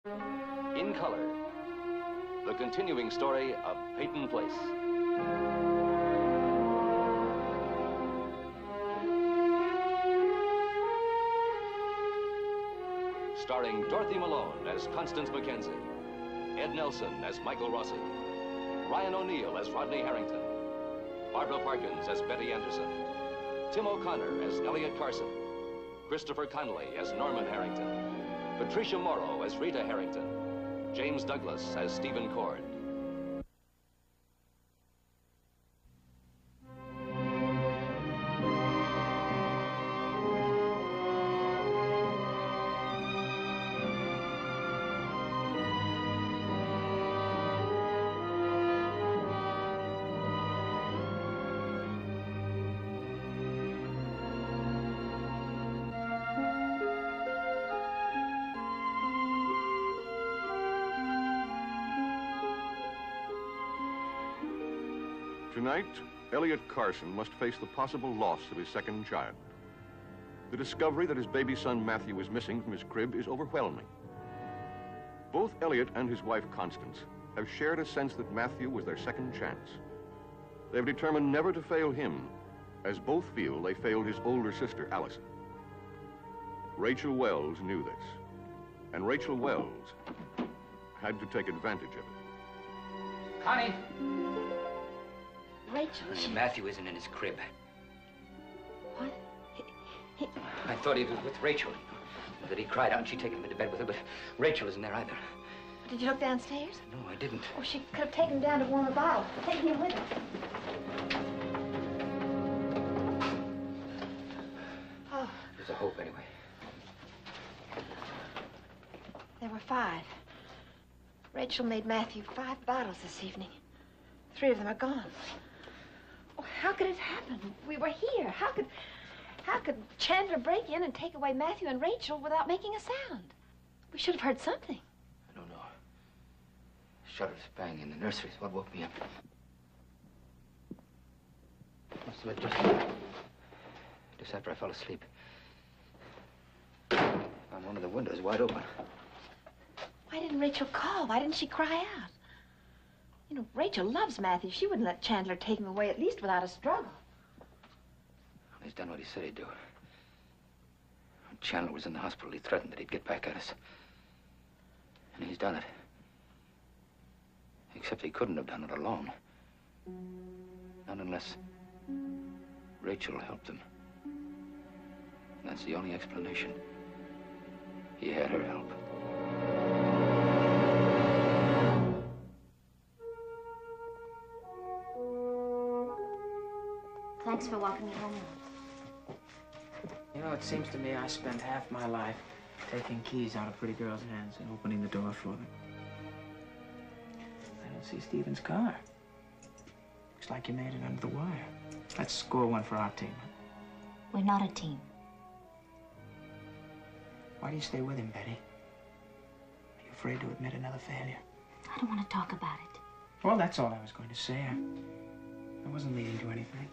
In color, the continuing story of Peyton Place. Starring Dorothy Malone as Constance Mackenzie, Ed Nelson as Michael Rossi, Ryan O'Neal as Rodney Harrington, Barbara Parkins as Betty Anderson, Tim O'Connor as Elliot Carson, Christopher Connolly as Norman Harrington, Patricia Morrow as Rita Harrington, James Douglas as Stephen Cord. Tonight, Elliot Carson must face the possible loss of his second child. The discovery that his baby son Matthew is missing from his crib is overwhelming. Both Elliot and his wife Constance have shared a sense that Matthew was their second chance. They've determined never to fail him, as both feel they failed his older sister Allison. Rachel Wells knew this, and Rachel Wells had to take advantage of it. Connie! Rachel, Matthew isn't in his crib. What? I thought he was with Rachel. That he cried out and she'd taken him into bed with her, but Rachel isn't there either. Did you look downstairs? No, I didn't. Oh, she could have taken him down to warm a bottle. Taken him with her. Oh. There's a hope, anyway. There were 5. Rachel made Matthew 5 bottles this evening. 3 of them are gone. Oh, how could it happen? We were here. How could Chandler break in and take away Matthew and Rachel without making a sound? We should have heard something. I don't know. Shutters banging in the nursery is what woke me up. Must have been just after I fell asleep. Found one of the windows wide open. Why didn't Rachel call? Why didn't she cry out? You know, Rachel loves Matthew. She wouldn't let Chandler take him away, at least without a struggle. He's done what he said he'd do. When Chandler was in the hospital, he threatened that he'd get back at us. And he's done it. Except he couldn't have done it alone. Not unless Rachel helped him. That's the only explanation. He had her help. Thanks for walking me home. You know, it seems to me I spent half my life taking keys out of pretty girls' hands and opening the door for them. I don't see Stephen's car. Looks like you made it under the wire. Let's score one for our team. We're not a team. Why do you stay with him, Betty? Are you afraid to admit another failure? I don't want to talk about it. Well, that's all I was going to say. I wasn't leading to anything.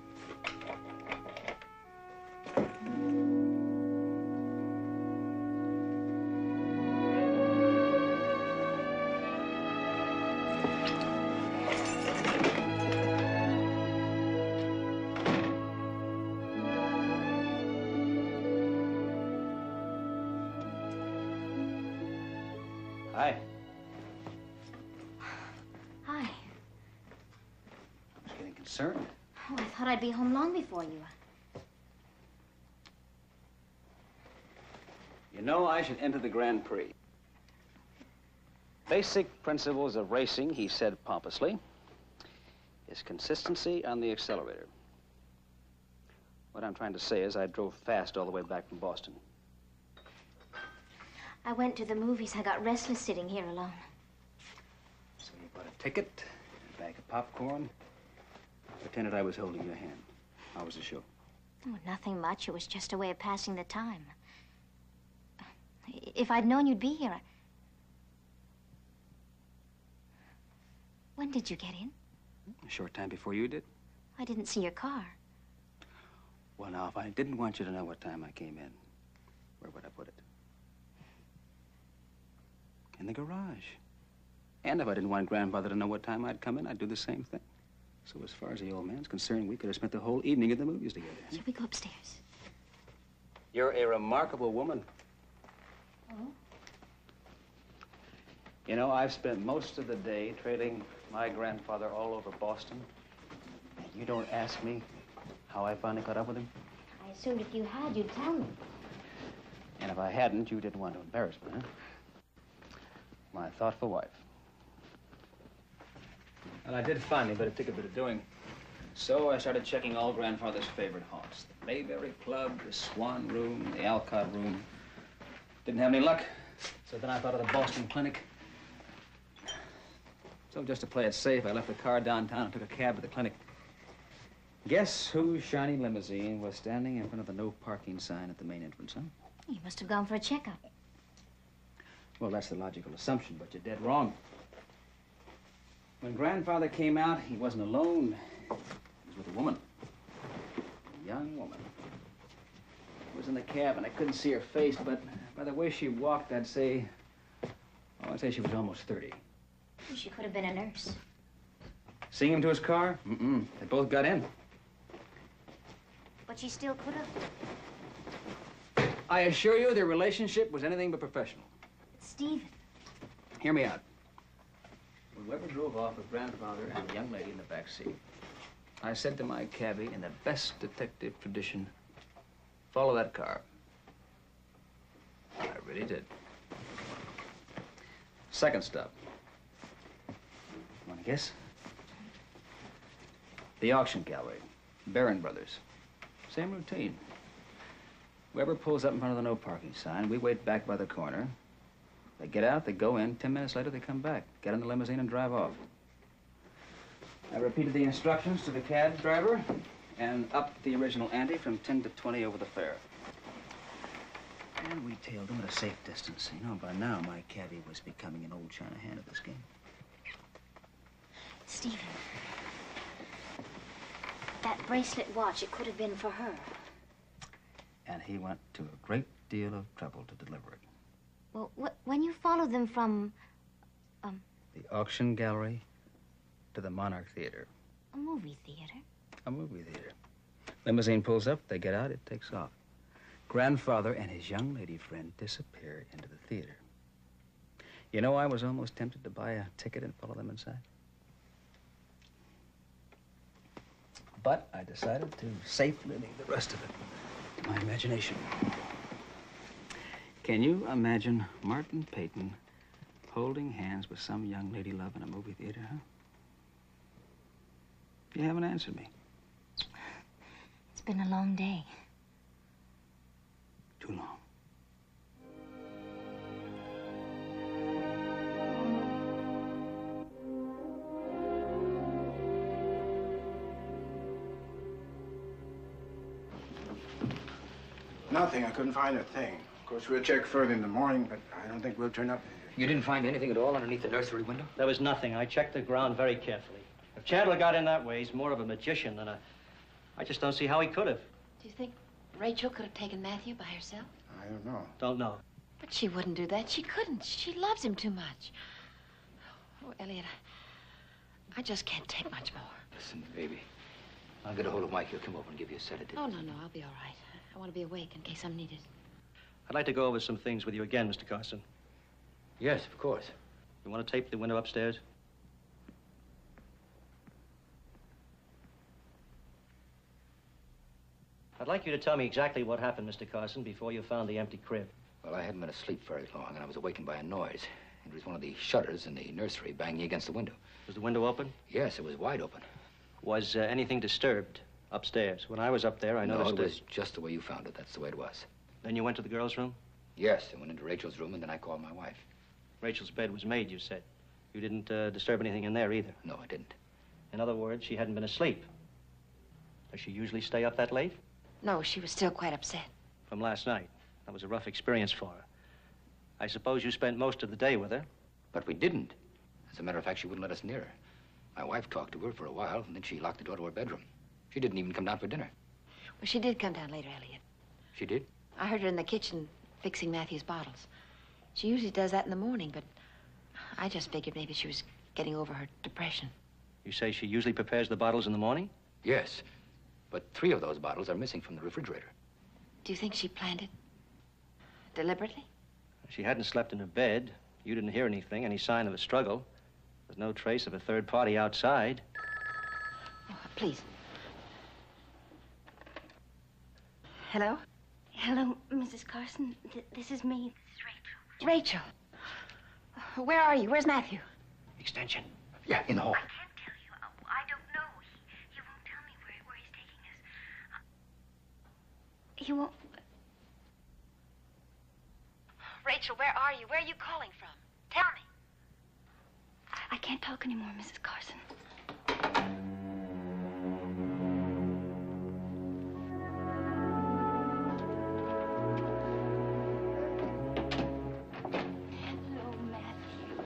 Hi. Hi. I was getting concerned. Oh, I thought I'd be home long before you. You know, I should enter the Grand Prix. Basic principles of racing, he said pompously, is consistency on the accelerator. What I'm trying to say is I drove fast all the way back from Boston. I went to the movies. I got restless sitting here alone. So you bought a ticket, a bag of popcorn, pretended I was holding your hand. How was the show? Oh, nothing much. It was just a way of passing the time. If I'd known you'd be here, When did you get in? A short time before you did. I didn't see your car. Well, now, if I didn't want you to know what time I came in, where would I put it? in the garage. And if I didn't want Grandfather to know what time I'd come in, I'd do the same thing. So as far as the old man's concerned, we could have spent the whole evening at the movies together. Shall we go upstairs? You're a remarkable woman. Oh? You know, I've spent most of the day trailing my grandfather all over Boston. And you don't ask me how I finally caught up with him? I assumed if you had, you'd tell me. And if I hadn't, you didn't want to embarrass me, huh? My thoughtful wife. Well, I did finally, but it took a bit of doing. So I started checking all Grandfather's favorite haunts. The Mayberry Club, the Swan Room, the Alcott Room. Didn't have any luck. So then I thought of the Boston Clinic. So just to play it safe, I left the car downtown and took a cab to the clinic. Guess whose shiny limousine was standing in front of the no parking sign at the main entrance, huh? You must have gone for a checkup. Well, that's the logical assumption, but you're dead wrong. When Grandfather came out, he wasn't alone. He was with a woman. A young woman. She was in the cab, and I couldn't see her face, but by the way she walked, I'd say she was almost 30. She could have been a nurse. Seeing him to his car? Mm-mm. They both got in. But she still could have. I assure you their relationship was anything but professional. Stephen. Hear me out. When Weber drove off with Grandfather and the young lady in the back seat, I said to my cabbie in the best detective tradition, follow that car. I really did. Second stop. Want to guess? The auction gallery. Barron Brothers. Same routine. Weber pulls up in front of the no parking sign. We wait back by the corner. They get out, they go in. 10 minutes later, they come back. Get in the limousine and drive off. I repeated the instructions to the cab driver and upped the original ante from 10 to 20 over the fare. And we tailed them at a safe distance. You know, by now, my cabbie was becoming an old China hand at this game. Stephen. That bracelet watch, it could have been for her. And he went to a great deal of trouble to deliver it. Well, when you followed them from, The auction gallery to the Monarch Theater. a movie theater? A movie theater. Limousine pulls up, they get out, it takes off. Grandfather and his young lady friend disappear into the theater. You know, I was almost tempted to buy a ticket and follow them inside. But I decided to safely leave the rest of it to my imagination. Can you imagine Martin Peyton holding hands with some young lady love in a movie theater, huh? You haven't answered me. It's been a long day. Too long. Nothing. I couldn't find a thing. Of course, we'll check further in the morning, but I don't think we'll turn up. You didn't find anything at all underneath the nursery window? There was nothing. I checked the ground very carefully. If Chandler got in that way, he's more of a magician than a... I just don't see how he could have. Do you think Rachel could have taken Matthew by herself? I don't know. Don't know. But she wouldn't do that. She couldn't. She loves him too much. Oh, Elliot, I just can't take much more. Listen, baby, I'll get a hold of Mike. He'll come over and give you a sedative. Oh, no, I'll be all right. I want to be awake in case I'm needed. I'd like to go over some things with you again, Mr. Carson. Yes, of course. You want to tape the window upstairs? I'd like you to tell me exactly what happened, Mr. Carson, before you found the empty crib. Well, I hadn't been asleep very long, and I was awakened by a noise. It was one of the shutters in the nursery banging against the window. Was the window open? Yes, it was wide open. Was anything disturbed upstairs? When I was up there, I noticed No, it was just the way you found it. That's the way it was. Then you went to the girls' room? Yes, I went into Rachel's room, and then I called my wife. Rachel's bed was made, you said. You didn't disturb anything in there either. No, I didn't. In other words, she hadn't been asleep. Does she usually stay up that late? No, she was still quite upset. From last night. That was a rough experience for her. I suppose you spent most of the day with her. But we didn't. As a matter of fact, she wouldn't let us near her. My wife talked to her for a while, and then she locked the door to her bedroom. She didn't even come down for dinner. Well, she did come down later, Elliot. She did? I heard her in the kitchen fixing Matthew's bottles. She usually does that in the morning, but I just figured maybe she was getting over her depression. You say she usually prepares the bottles in the morning? Yes, but 3 of those bottles are missing from the refrigerator. Do you think she planned it? Deliberately? She hadn't slept in her bed. You didn't hear anything, any sign of a struggle. There's no trace of a third party outside. Oh, please. Hello? Hello, Mrs. Carson. This is me. This is Rachel. Where are you? Where's Matthew? Extension. Yeah, in the hall. I can't tell you. I don't know. He won't tell me where he's taking us. He won't... Rachel, where are you? Where are you calling from? Tell me. I can't talk anymore, Mrs. Carson. Hello, Matthew.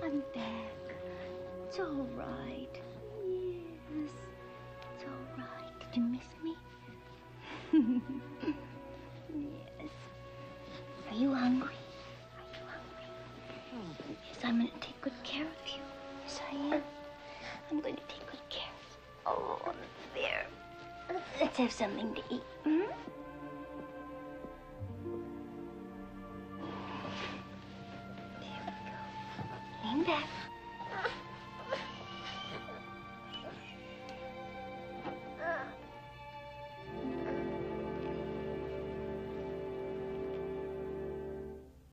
I'm back. It's all right. Yes, it's all right. Did you miss me? Yes. Are you hungry? Are you hungry? Yes, I'm going to take good care of you. Yes, I am. I'm going to take good care of you. Oh, there. Let's have something to eat. Hmm?